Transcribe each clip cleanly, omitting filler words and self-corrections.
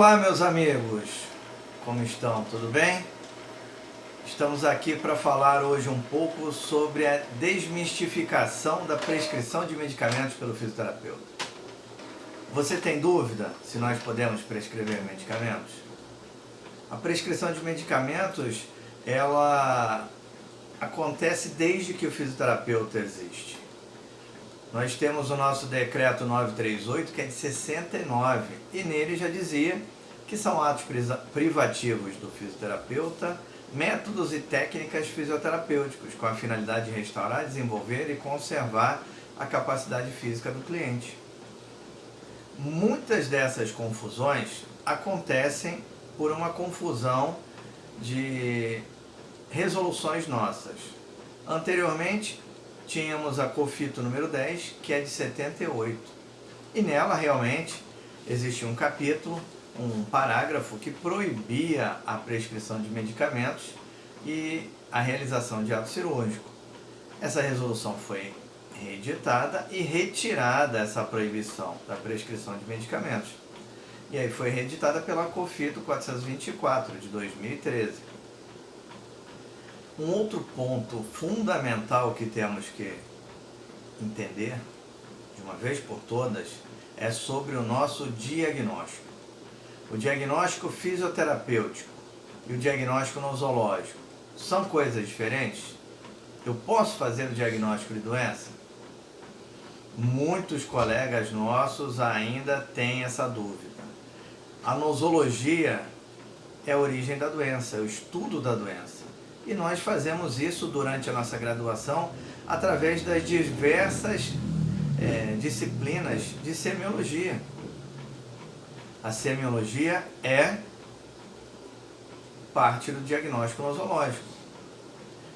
Olá, meus amigos, como estão? Tudo bem? Estamos aqui para falar hoje um pouco sobre a desmistificação da prescrição de medicamentos pelo fisioterapeuta. Você tem dúvida se nós podemos prescrever medicamentos? A prescrição de medicamentos, ela acontece desde que o fisioterapeuta existe. Nós temos o nosso decreto 938, que é de 69, e nele já dizia que são atos privativos do fisioterapeuta, métodos e técnicas fisioterapêuticos, com a finalidade de restaurar, desenvolver e conservar a capacidade física do cliente. Muitas dessas confusões acontecem por uma confusão de resoluções nossas. Anteriormente, tínhamos a COFITO número 10, que é de 78. E nela, realmente, existe um capítulo, um parágrafo que proibia a prescrição de medicamentos e a realização de ato cirúrgico. Essa resolução foi reeditada e retirada essa proibição da prescrição de medicamentos. E aí foi reeditada pela COFITO 424, de 2013. Um outro ponto fundamental que temos que entender, de uma vez por todas, é sobre o nosso diagnóstico. O diagnóstico fisioterapêutico e o diagnóstico nosológico são coisas diferentes? Eu posso fazer o diagnóstico de doença? Muitos colegas nossos ainda têm essa dúvida. A nosologia é a origem da doença, é o estudo da doença. E nós fazemos isso durante a nossa graduação através das diversas disciplinas de semiologia. A semiologia é parte do diagnóstico nosológico.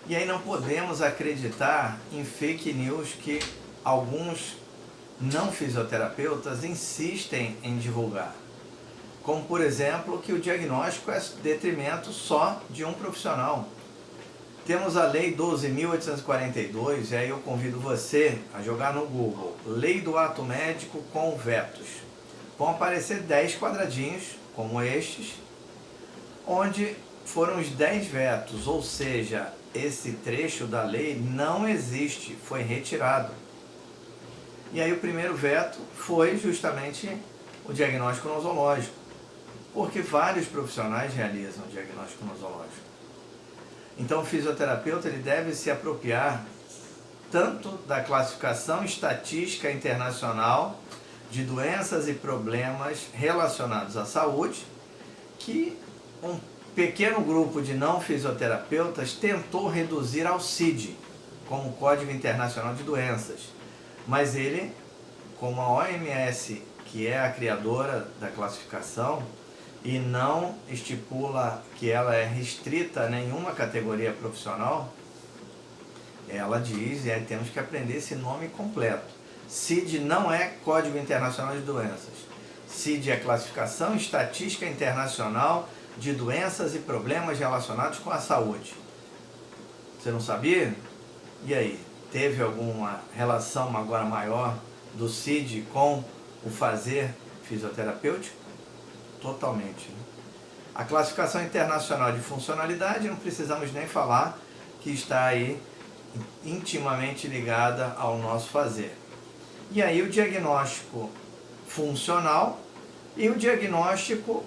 E aí não podemos acreditar em fake news que alguns não fisioterapeutas insistem em divulgar. Como, por exemplo, que o diagnóstico é detrimento só de um profissional. Temos a Lei 12.842, e aí eu convido você a jogar no Google Lei do Ato Médico com vetos. Vão aparecer 10 quadradinhos, como estes, onde foram os 10 vetos, ou seja, esse trecho da lei não existe, foi retirado. E aí o primeiro veto foi justamente o diagnóstico nosológico, porque vários profissionais realizam o diagnóstico nosológico. Então o fisioterapeuta ele deve se apropriar tanto da classificação estatística internacional de doenças e problemas relacionados à saúde, que um pequeno grupo de não fisioterapeutas tentou reduzir ao CID, como Código Internacional de Doenças. Mas ele, como a OMS, que é a criadora da classificação, e não estipula que ela é restrita a nenhuma categoria profissional, ela diz, e aí temos que aprender esse nome completo. CID não é Código Internacional de Doenças. CID é Classificação Estatística Internacional de Doenças e Problemas Relacionados com a Saúde. Você não sabia? E aí? Teve alguma relação agora maior do CID com o fazer fisioterapêutico? Totalmente. A Classificação Internacional de Funcionalidade, não precisamos nem falar, que está aí intimamente ligada ao nosso fazer. E aí o diagnóstico funcional e o diagnóstico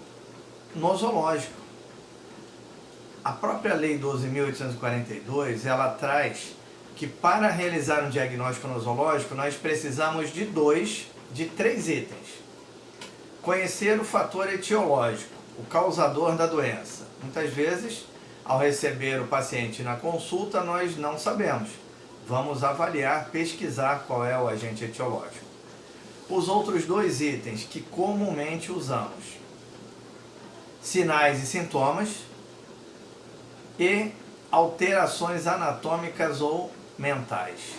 nosológico. A própria Lei 12.842, ela traz que para realizar um diagnóstico nosológico nós precisamos de 3 itens. Conhecer o fator etiológico, o causador da doença. Muitas vezes, ao receber o paciente na consulta, nós não sabemos. Vamos avaliar, pesquisar qual é o agente etiológico. Os outros 2 itens que comumente usamos: sinais e sintomas e alterações anatômicas ou mentais.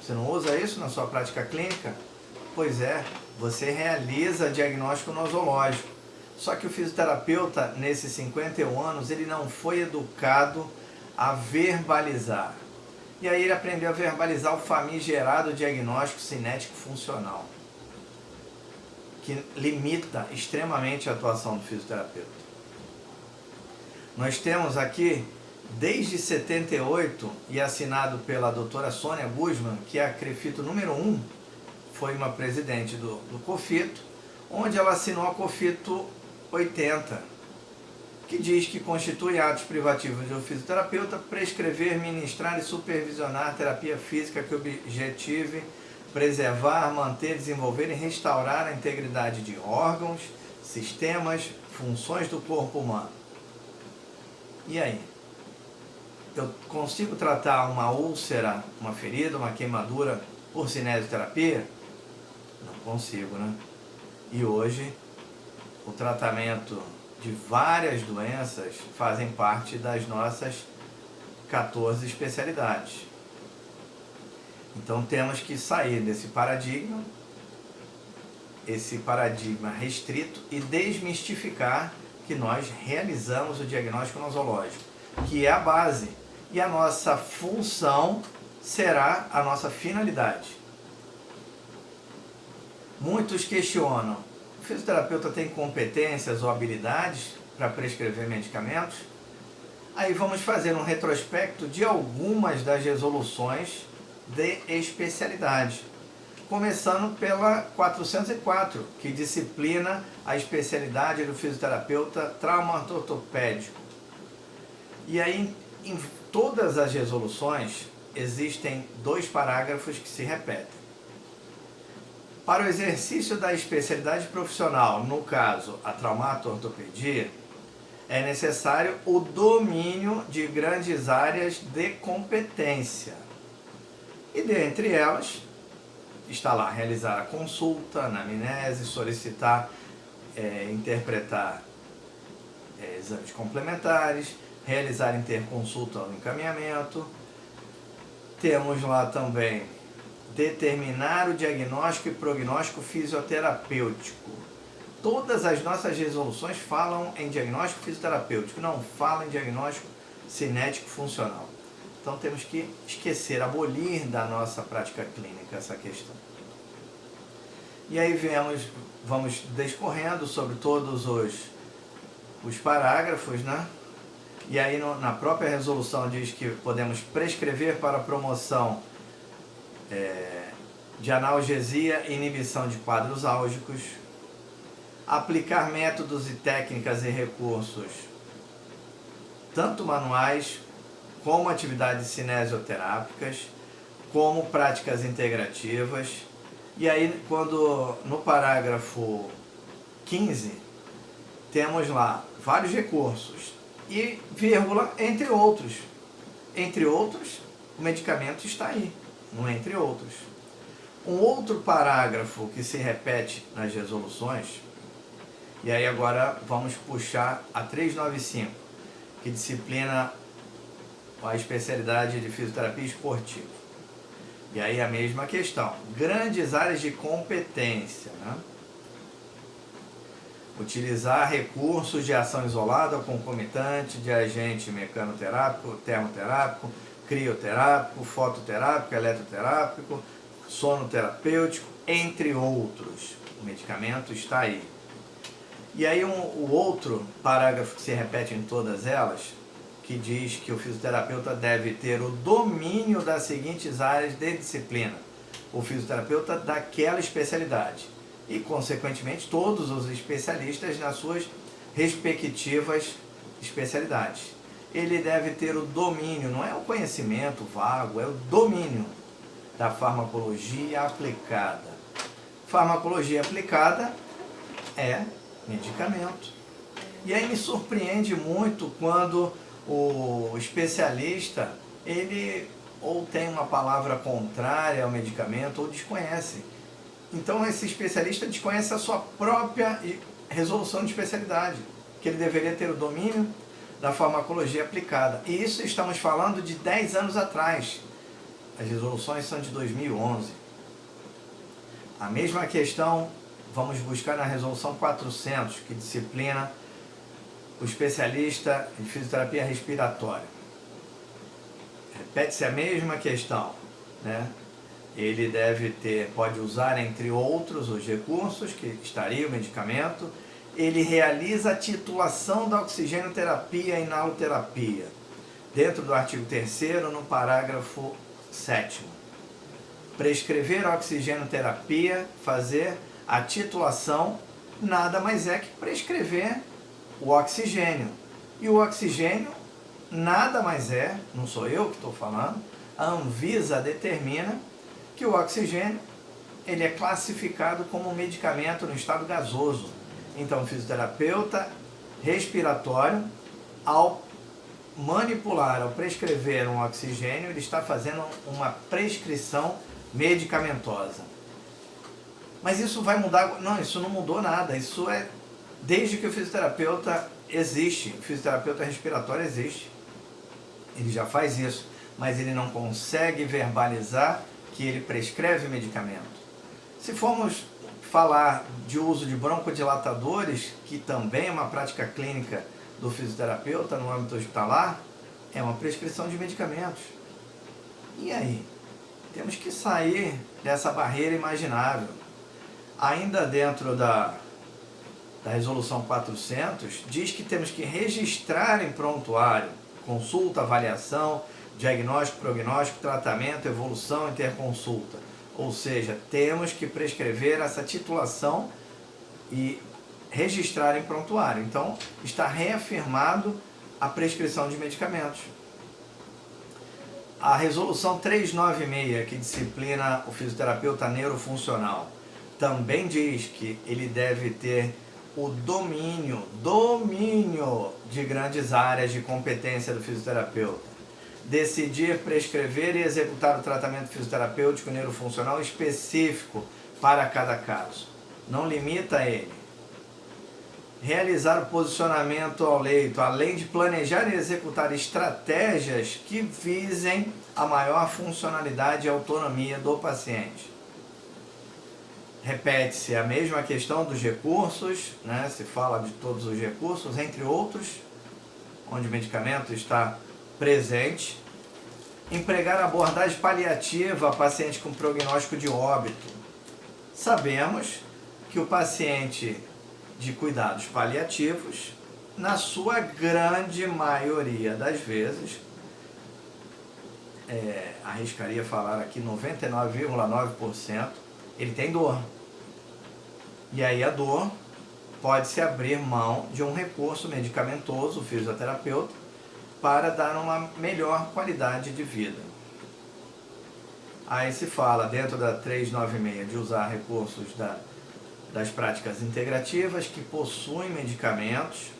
Você não usa isso na sua prática clínica? Pois é, você realiza diagnóstico nosológico. Só que o fisioterapeuta, nesses 51 anos, ele não foi educado a verbalizar. E aí ele aprendeu a verbalizar o famigerado diagnóstico cinético funcional, que limita extremamente a atuação do fisioterapeuta. Nós temos aqui, desde 78, e assinado pela doutora Sônia Guzman, que é a CREFITO número 1, foi uma presidente do COFITO, onde ela assinou a COFITO 80, que diz que constitui atos privativos do fisioterapeuta prescrever, ministrar e supervisionar terapia física que objetive preservar, manter, desenvolver e restaurar a integridade de órgãos, sistemas, funções do corpo humano. E aí? Eu consigo tratar uma úlcera, uma ferida, uma queimadura por cinesioterapia? Não consigo, né? E hoje, o tratamento de várias doenças fazem parte das nossas 14 especialidades. Então temos que sair desse paradigma, esse paradigma restrito, e desmistificar que nós realizamos o diagnóstico nosológico, que é a base, e a nossa função será a nossa finalidade. Muitos questionam: o fisioterapeuta tem competências ou habilidades para prescrever medicamentos? Aí vamos fazer um retrospecto de algumas das resoluções de especialidade, começando pela 404, que disciplina a especialidade do fisioterapeuta traumato-ortopédico. E aí, em todas as resoluções, existem 2 parágrafos que se repetem. Para o exercício da especialidade profissional, no caso a traumato-ortopedia, é necessário o domínio de grandes áreas de competência. E dentre elas, está lá realizar a consulta, anamnese, solicitar, interpretar exames complementares, realizar interconsulta no encaminhamento. Temos lá também determinar o diagnóstico e prognóstico fisioterapêutico. Todas as nossas resoluções falam em diagnóstico fisioterapêutico, não falam em diagnóstico cinético funcional. Então temos que esquecer, abolir da nossa prática clínica essa questão. E aí vamos discorrendo sobre todos os parágrafos, né? E aí na própria resolução diz que podemos prescrever para promoção de analgesia e inibição de quadros álgicos, aplicar métodos e técnicas e recursos, tanto manuais como atividades cinesioterápicas, como práticas integrativas. E aí, quando no parágrafo 15, temos lá vários recursos e vírgula, entre outros. Entre outros, o medicamento está aí, no entre outros. Um outro parágrafo que se repete nas resoluções, e aí agora vamos puxar a 395, que disciplina a especialidade de fisioterapia esportiva. E aí a mesma questão, grandes áreas de competência, né? Utilizar recursos de ação isolada ou concomitante de agente mecanoterápico, termoterápico, crioterápico, fototerápico, eletroterápico, sonoterapêutico, entre outros. O medicamento está aí. E aí o outro parágrafo que se repete em todas elas, que diz que o fisioterapeuta deve ter o domínio das seguintes áreas de disciplina. O fisioterapeuta daquela especialidade. E, consequentemente, todos os especialistas nas suas respectivas especialidades. Ele deve ter o domínio, não é o conhecimento vago, é o domínio da farmacologia aplicada. Farmacologia aplicada é medicamento. E aí me surpreende muito quando o especialista, ele ou tem uma palavra contrária ao medicamento ou desconhece. Então esse especialista desconhece a sua própria resolução de especialidade, que ele deveria ter o domínio da farmacologia aplicada. E isso estamos falando de 10 anos atrás. As resoluções são de 2011. A mesma questão vamos buscar na resolução 400, que disciplina o especialista em fisioterapia respiratória. Repete-se a mesma questão, né? ele pode usar, entre outros, os recursos que estaria o medicamento. Ele realiza a titulação da oxigenoterapia e inaloterapia, dentro do artigo 3º, no parágrafo 7º. Prescrever a oxigenoterapia, fazer a titulação, nada mais é que prescrever o oxigênio. E o oxigênio nada mais é, não sou eu que estou falando, a Anvisa determina que o oxigênio ele é classificado como um medicamento no estado gasoso. Então, o fisioterapeuta respiratório, ao manipular, ao prescrever um oxigênio, ele está fazendo uma prescrição medicamentosa. Mas isso vai mudar? Não, isso não mudou nada. Isso é desde que o fisioterapeuta existe. O fisioterapeuta respiratório existe. Ele já faz isso, mas ele não consegue verbalizar que ele prescreve medicamento. Se formos falar de uso de broncodilatadores, que também é uma prática clínica do fisioterapeuta no âmbito hospitalar, é uma prescrição de medicamentos. E aí? Temos que sair dessa barreira imaginável. Ainda dentro da resolução 400, diz que temos que registrar em prontuário consulta, avaliação, diagnóstico, prognóstico, tratamento, evolução, interconsulta. Ou seja, temos que prescrever essa titulação e registrar em prontuário. Então, está reafirmado a prescrição de medicamentos. A resolução 396, que disciplina o fisioterapeuta neurofuncional, também diz que ele deve ter o domínio de grandes áreas de competência do fisioterapeuta. Decidir, prescrever e executar o tratamento fisioterapêutico neurofuncional específico para cada caso. Não limita ele. Realizar o posicionamento ao leito, além de planejar e executar estratégias que visem a maior funcionalidade e autonomia do paciente. Repete-se a mesma questão dos recursos, né? Se fala de todos os recursos, entre outros, onde o medicamento está presente. Empregar abordagem paliativa a paciente com prognóstico de óbito. Sabemos que o paciente de cuidados paliativos, na sua grande maioria das vezes, arriscaria falar aqui 99,9%, ele tem dor. E aí a dor pode-se abrir mão de um recurso medicamentoso, o fisioterapeuta, para dar uma melhor qualidade de vida. Aí se fala, dentro da 396, de usar recursos das práticas integrativas que possuem medicamentos,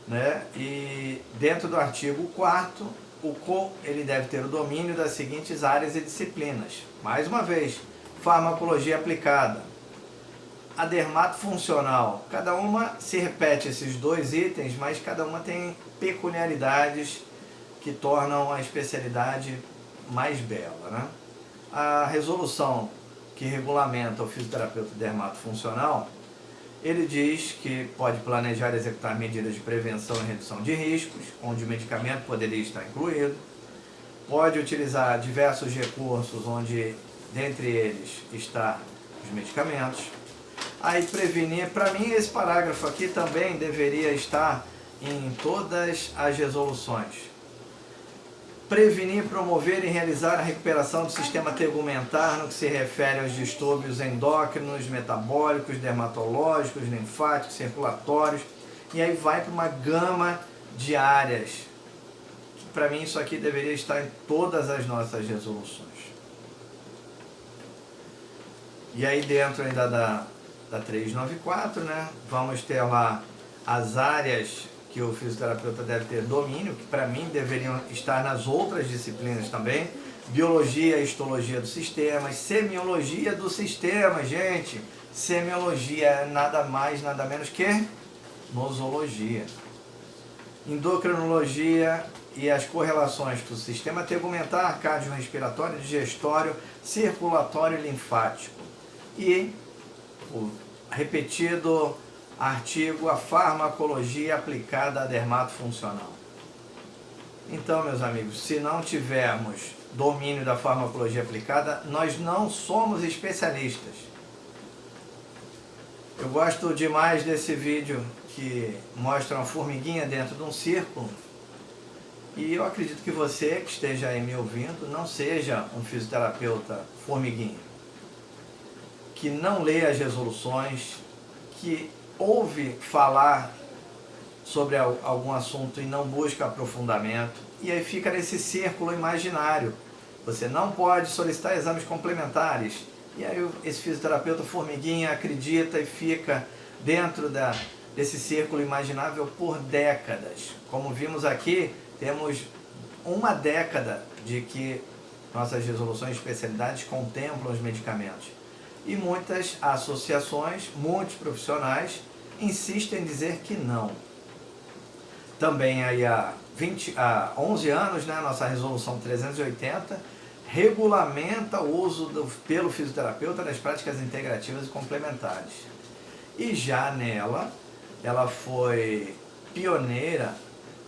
né? E dentro do artigo 4º, ele deve ter o domínio das seguintes áreas e disciplinas. Mais uma vez, farmacologia aplicada, a dermatofuncional, cada uma se repete esses dois itens, mas cada uma tem peculiaridades que tornam a especialidade mais bela, né? A resolução que regulamenta o fisioterapeuta dermatofuncional, ele diz que pode planejar e executar medidas de prevenção e redução de riscos, onde o medicamento poderia estar incluído, pode utilizar diversos recursos, onde dentre eles está os medicamentos. Aí prevenir, para mim esse parágrafo aqui também deveria estar em todas as resoluções. Prevenir, promover e realizar a recuperação do sistema tegumentar no que se refere aos distúrbios endócrinos, metabólicos, dermatológicos, linfáticos, circulatórios. E aí vai para uma gama de áreas. Para mim isso aqui deveria estar em todas as nossas resoluções. E aí dentro ainda da 394, né, vamos ter lá as áreas que o fisioterapeuta deve ter domínio, que para mim deveriam estar nas outras disciplinas também. Biologia e histologia do sistema, semiologia do sistema, gente. Semiologia é nada mais, nada menos que nosologia. Endocrinologia e as correlações do sistema tegumentar, cardiorrespiratório, digestório, circulatório e linfático. E o repetido artigo, a farmacologia aplicada à dermatofuncional. Então, meus amigos, se não tivermos domínio da farmacologia aplicada, nós não somos especialistas. Eu gosto demais desse vídeo que mostra uma formiguinha dentro de um círculo, e eu acredito que você que esteja aí me ouvindo não seja um fisioterapeuta formiguinha, que não lê as resoluções, que ouve falar sobre algum assunto e não busca aprofundamento, e aí fica nesse círculo imaginário. Você não pode solicitar exames complementares, e aí esse fisioterapeuta formiguinha acredita e fica dentro desse círculo imaginável por décadas. Como vimos aqui, temos uma década de que nossas resoluções de especialidades contemplam os medicamentos. E muitas associações, muitos profissionais insistem em dizer que não. Também aí há 11 anos, né, nossa resolução 380 regulamenta o uso pelo fisioterapeuta das práticas integrativas e complementares. E já nela, ela foi pioneira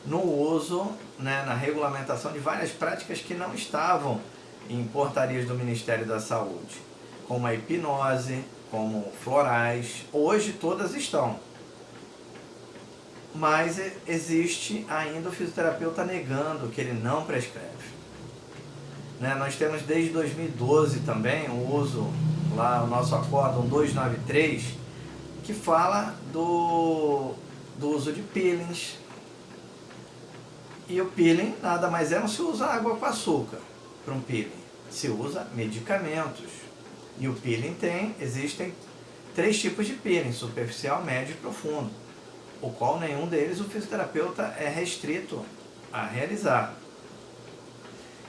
no uso, né, na regulamentação de várias práticas que não estavam em portarias do Ministério da Saúde, como a hipnose, como florais. Hoje todas estão. Mas existe ainda o fisioterapeuta negando que ele não prescreve. Né? Nós temos desde 2012 também o uso, lá o nosso acórdão 293, que fala do uso de peelings. E o peeling nada mais é, não se usa água com açúcar para um peeling, se usa medicamentos. E o peeling existem 3 tipos de peeling: superficial, médio e profundo, o qual nenhum deles o fisioterapeuta é restrito a realizar.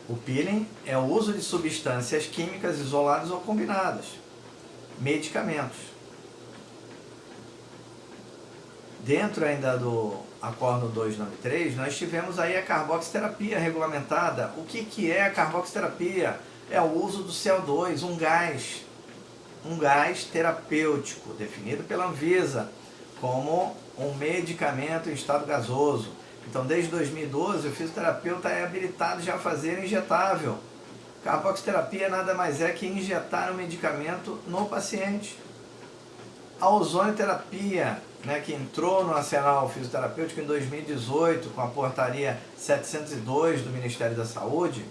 O peeling é o uso de substâncias químicas isoladas ou combinadas, medicamentos. Dentro ainda do acórdão 293, nós tivemos aí a carboxiterapia regulamentada. O que é a carboxiterapia? É o uso do CO2, um gás terapêutico, definido pela Anvisa como um medicamento em estado gasoso. Então, desde 2012, o fisioterapeuta é habilitado já a fazer injetável. Carboxiterapia nada mais é que injetar um medicamento no paciente. A ozonioterapia, né, que entrou no arsenal fisioterapêutico em 2018, com a portaria 702 do Ministério da Saúde,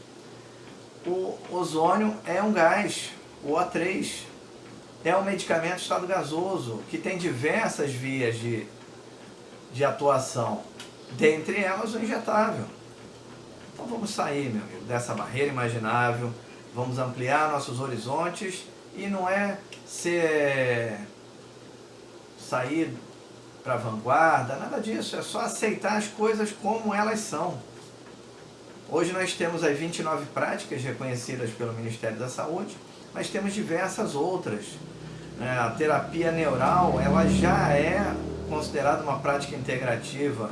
o ozônio é um gás, o O3, é um medicamento em estado gasoso, que tem diversas vias de atuação, dentre elas o injetável. Então vamos sair, meu amigo, dessa barreira imaginável, vamos ampliar nossos horizontes, e não é sair para a vanguarda, nada disso, é só aceitar as coisas como elas são. Hoje nós temos as 29 práticas reconhecidas pelo Ministério da Saúde, mas temos diversas outras. A terapia neural, ela já é considerada uma prática integrativa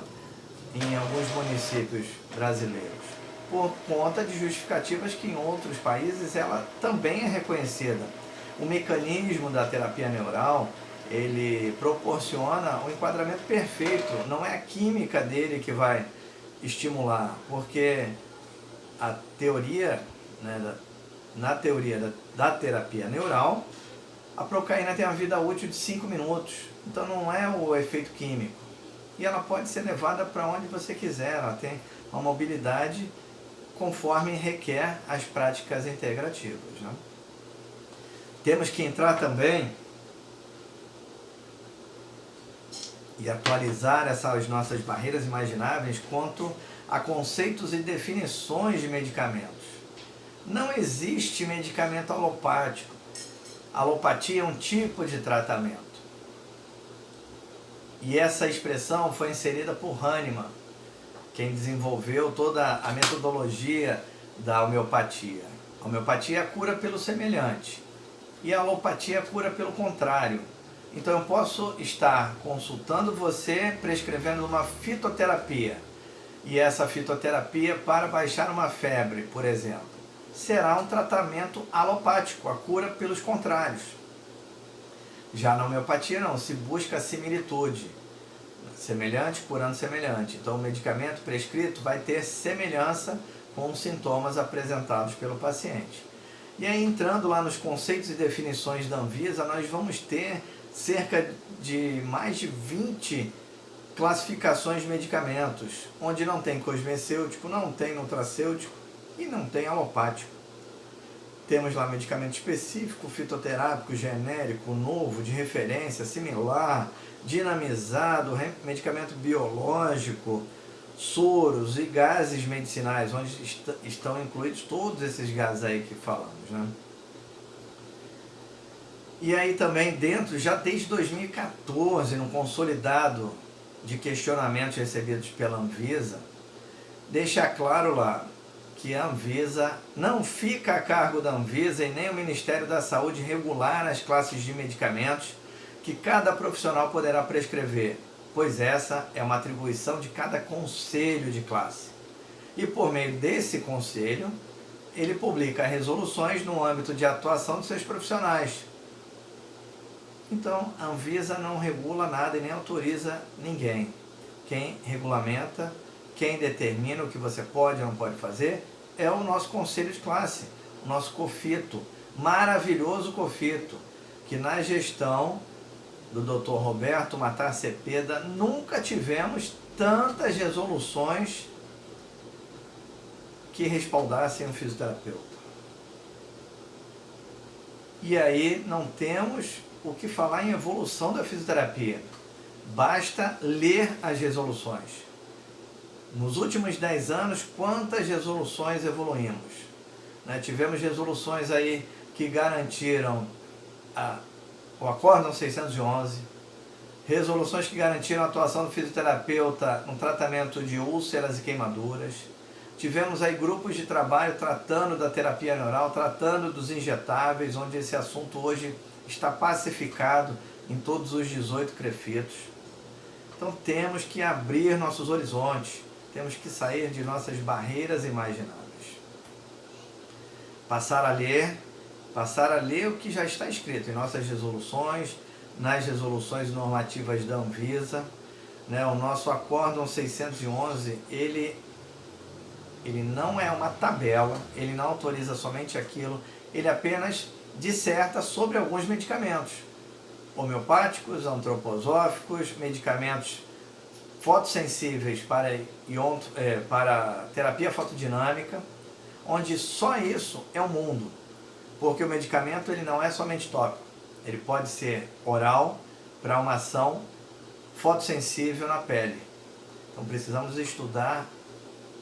em alguns municípios brasileiros, por conta de justificativas que em outros países ela também é reconhecida. O mecanismo da terapia neural, ele proporciona um enquadramento perfeito, não é a química dele que vai estimular, porque a teoria, né, na teoria da terapia neural, a procaína tem uma vida útil de 5 minutos, então não é o efeito químico. E ela pode ser levada para onde você quiser, ela tem uma mobilidade conforme requer as práticas integrativas. Né? Temos que entrar também e atualizar essas nossas barreiras imagináveis quanto a conceitos e definições de medicamentos. Não existe medicamento alopático. A alopatia é um tipo de tratamento. E essa expressão foi inserida por Hahnemann, quem desenvolveu toda a metodologia da homeopatia. A homeopatia é a cura pelo semelhante e a alopatia é a cura pelo contrário. Então eu posso estar consultando você, prescrevendo uma fitoterapia, e essa fitoterapia para baixar uma febre, por exemplo, será um tratamento alopático, a cura pelos contrários. Já na homeopatia não, se busca a similitude, semelhante curando semelhante. Então o medicamento prescrito vai ter semelhança com os sintomas apresentados pelo paciente. E aí, entrando lá nos conceitos e definições da Anvisa, nós vamos ter cerca de mais de 20 classificações de medicamentos, onde não tem cosmecêutico, não tem nutracêutico e não tem alopático. Temos lá medicamento específico, fitoterápico, genérico, novo, de referência, similar, dinamizado, medicamento biológico, soros e gases medicinais, onde estão incluídos todos esses gases aí que falamos, né? E aí também dentro, já desde 2014, no consolidado de questionamentos recebidos pela Anvisa, deixa claro lá que a Anvisa não fica a cargo da Anvisa e nem o Ministério da Saúde regular as classes de medicamentos que cada profissional poderá prescrever, pois essa é uma atribuição de cada conselho de classe. E por meio desse conselho, ele publica resoluções no âmbito de atuação de seus profissionais. Então, a Anvisa não regula nada e nem autoriza ninguém. Quem regulamenta, quem determina o que você pode ou não pode fazer, é o nosso conselho de classe, o nosso COFITO, maravilhoso COFITO, que na gestão do Dr. Roberto Matar Cepeda nunca tivemos tantas resoluções que respaldassem o fisioterapeuta. E aí não temos o que falar em evolução da fisioterapia. Basta ler as resoluções. Nos últimos 10 anos, quantas resoluções evoluímos? Né? Tivemos resoluções aí que garantiram o Acórdão 611, resoluções que garantiram a atuação do fisioterapeuta no tratamento de úlceras e queimaduras. Tivemos aí grupos de trabalho tratando da terapia neural, tratando dos injetáveis, onde esse assunto hoje está pacificado em todos os 18 CREFITos. Então temos que abrir nossos horizontes, temos que sair de nossas barreiras imagináveis. Passar a ler o que já está escrito em nossas resoluções, nas resoluções normativas da Anvisa, né? O nosso Acórdão 611, ele não é uma tabela, ele não autoriza somente aquilo, ele apenas disserta sobre alguns medicamentos, homeopáticos, antroposóficos, medicamentos fotossensíveis para terapia fotodinâmica, onde só isso é o mundo, porque o medicamento ele não é somente tópico, ele pode ser oral para uma ação fotossensível na pele. Então precisamos estudar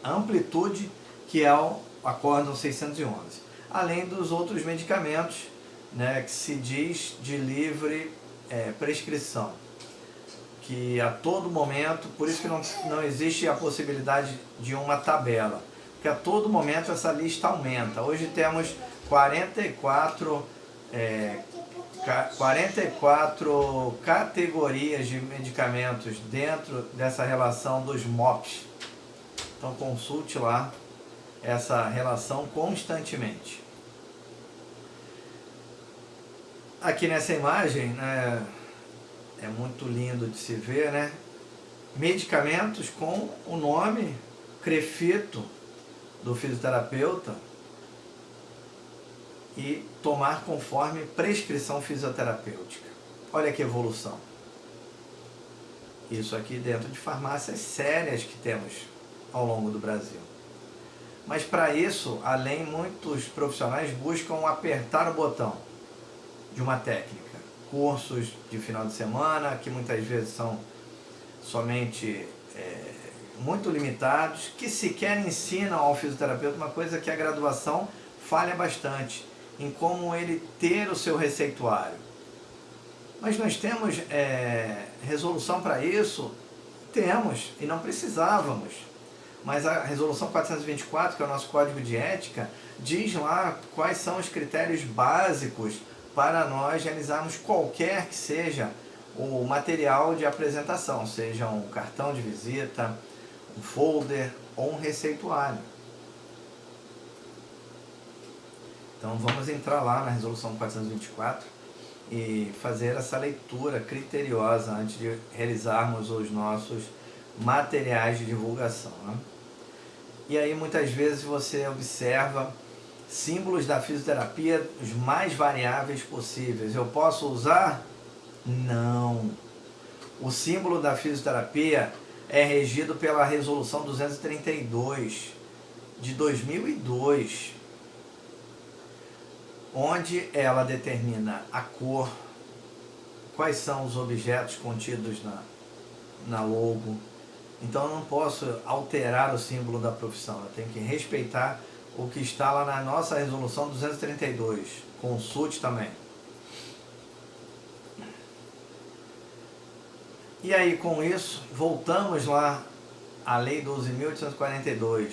a amplitude que é o Acórdão 611, além dos outros medicamentos, né, que se diz de livre prescrição, que a todo momento, por isso que não existe a possibilidade de uma tabela, porque a todo momento essa lista aumenta. Hoje temos 44 categorias de medicamentos dentro dessa relação dos MOPs. Então consulte lá essa relação constantemente. Aqui nessa imagem, né, é muito lindo de se ver, né? Medicamentos com o nome CREFITO do fisioterapeuta e tomar conforme prescrição fisioterapêutica. Olha que evolução. Isso aqui dentro de farmácias sérias que temos ao longo do Brasil. Mas para isso, além, muitos profissionais buscam apertar o botão de uma técnica. Cursos de final de semana, que muitas vezes são somente muito limitados, que sequer ensinam ao fisioterapeuta uma coisa que a graduação falha bastante, em como ele ter o seu receituário. Mas nós temos resolução para isso? Temos, e não precisávamos. Mas a resolução 424, que é o nosso código de ética, diz lá quais são os critérios básicos para nós realizarmos qualquer que seja o material de apresentação, seja um cartão de visita, um folder ou um receituário. Então vamos entrar lá na resolução 424 e fazer essa leitura criteriosa antes de realizarmos os nossos materiais de divulgação, né? E aí muitas vezes você observa símbolos da fisioterapia os mais variáveis possíveis. Eu posso usar? Não. O símbolo da fisioterapia é regido pela Resolução 232 de 2002, onde ela determina a cor, quais são os objetos contidos na logo. Então eu não posso alterar o símbolo da profissão, eu tenho que respeitar o que está lá na nossa Resolução 232. Consulte também. E aí, com isso, voltamos lá à Lei 12.842,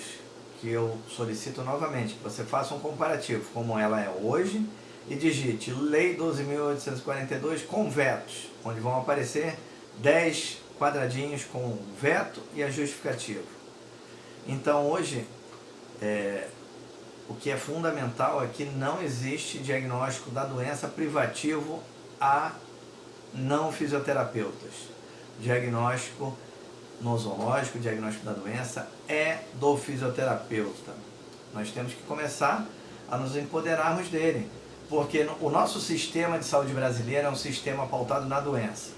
que eu solicito novamente que você faça um comparativo, como ela é hoje, e digite Lei 12.842 com vetos, onde vão aparecer 10 quadradinhos com veto e a justificativa. Então, hoje, o que é fundamental é que não existe diagnóstico da doença privativo a não fisioterapeutas. Diagnóstico nosológico, diagnóstico da doença é do fisioterapeuta. Nós temos que começar a nos empoderarmos dele, porque o nosso sistema de saúde brasileiro é um sistema pautado na doença.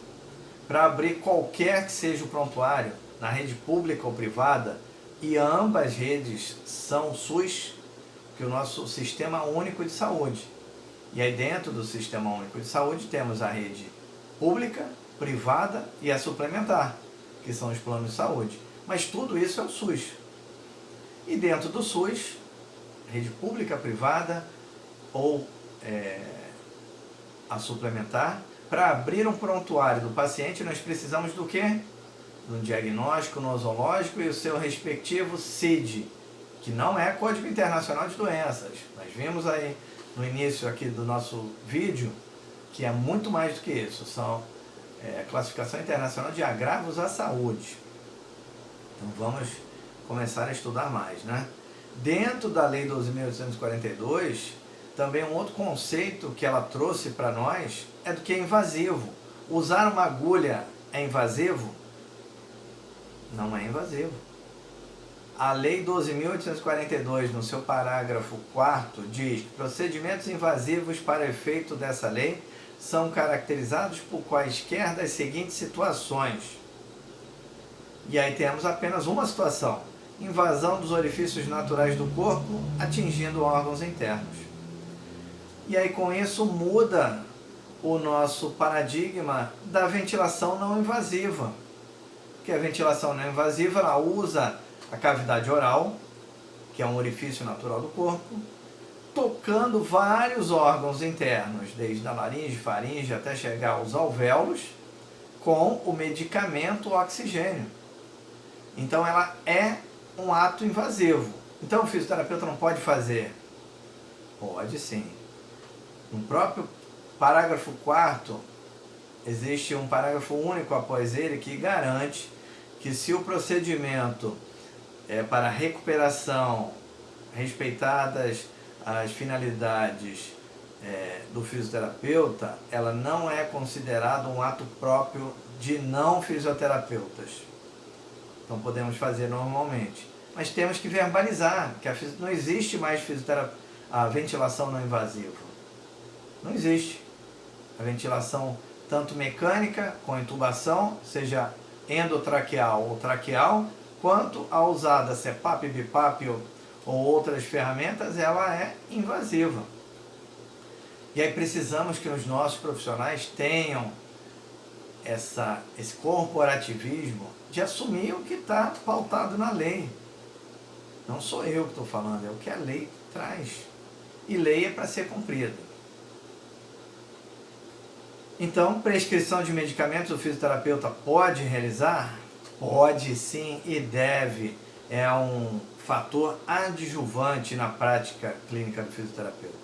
Para abrir qualquer que seja o prontuário, na rede pública ou privada, e ambas redes são SUS, que é o nosso Sistema Único de Saúde. E aí dentro do Sistema Único de Saúde temos a rede pública, privada e a suplementar, que são os planos de saúde. Mas tudo isso é o SUS. E dentro do SUS, rede pública, privada ou a suplementar, para abrir um prontuário do paciente, nós precisamos do quê? Do diagnóstico nosológico e o seu respectivo CID, que não é Código Internacional de Doenças. Nós vimos aí no início aqui do nosso vídeo que é muito mais do que isso, são Classificação Internacional de Agravos à Saúde. Então vamos começar a estudar mais, né? Dentro da Lei 12.842, também um outro conceito que ela trouxe para nós é do que é invasivo. Usar uma agulha é invasivo? Não é invasivo. A Lei 12.842, no seu parágrafo 4º, diz que procedimentos invasivos para efeito dessa lei são caracterizados por quaisquer das seguintes situações. E aí temos apenas uma situação: invasão dos orifícios naturais do corpo, atingindo órgãos internos. E aí com isso muda o nosso paradigma da ventilação não invasiva. Porque a ventilação não invasiva, ela usa a cavidade oral, que é um orifício natural do corpo, tocando vários órgãos internos, desde a laringe, faringe, até chegar aos alvéolos, com o medicamento oxigênio. Então ela é um ato invasivo. Então o fisioterapeuta não pode fazer? Pode sim. No próprio parágrafo 4º, existe um parágrafo único após ele que garante que se o procedimento é para recuperação, respeitadas as finalidades do fisioterapeuta, ela não é considerada um ato próprio de não fisioterapeutas. Então podemos fazer normalmente. Mas temos que verbalizar que não existe mais a ventilação não invasiva. Não existe. A ventilação tanto mecânica, com intubação, seja endotraqueal ou traqueal, quanto a usada CPAP, BIPAP ou outras ferramentas, ela é invasiva. E aí precisamos que os nossos profissionais tenham esse corporativismo de assumir o que está pautado na lei. Não sou eu que estou falando, é o que a lei traz. E lei é para ser cumprida. Então, prescrição de medicamentos o fisioterapeuta pode realizar? Pode sim e deve. É um fator adjuvante na prática clínica do fisioterapeuta.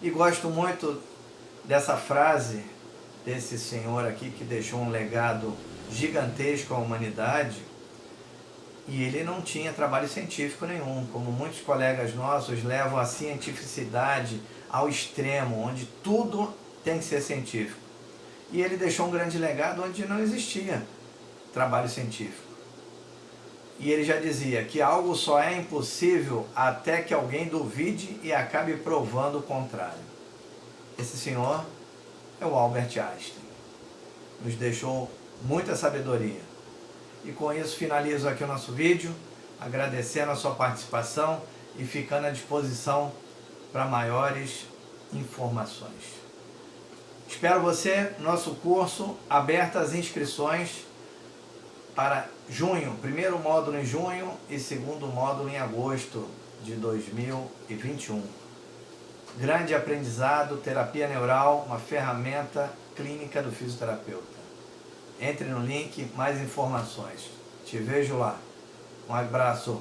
E gosto muito dessa frase desse senhor aqui que deixou um legado gigantesco à humanidade, e ele não tinha trabalho científico nenhum, como muitos colegas nossos levam a cientificidade ao extremo, onde tudo tem que ser científico. E ele deixou um grande legado onde não existia trabalho científico. E ele já dizia que algo só é impossível até que alguém duvide e acabe provando o contrário. Esse senhor é o Albert Einstein. Nos deixou muita sabedoria. E com isso finalizo aqui o nosso vídeo, agradecendo a sua participação e ficando à disposição para maiores informações. Espero você no nosso curso, abertas as inscrições para junho, primeiro módulo em junho e segundo módulo em agosto de 2021. Grande aprendizado, terapia neural, uma ferramenta clínica do fisioterapeuta. Entre no link, mais informações. Te vejo lá. Um abraço.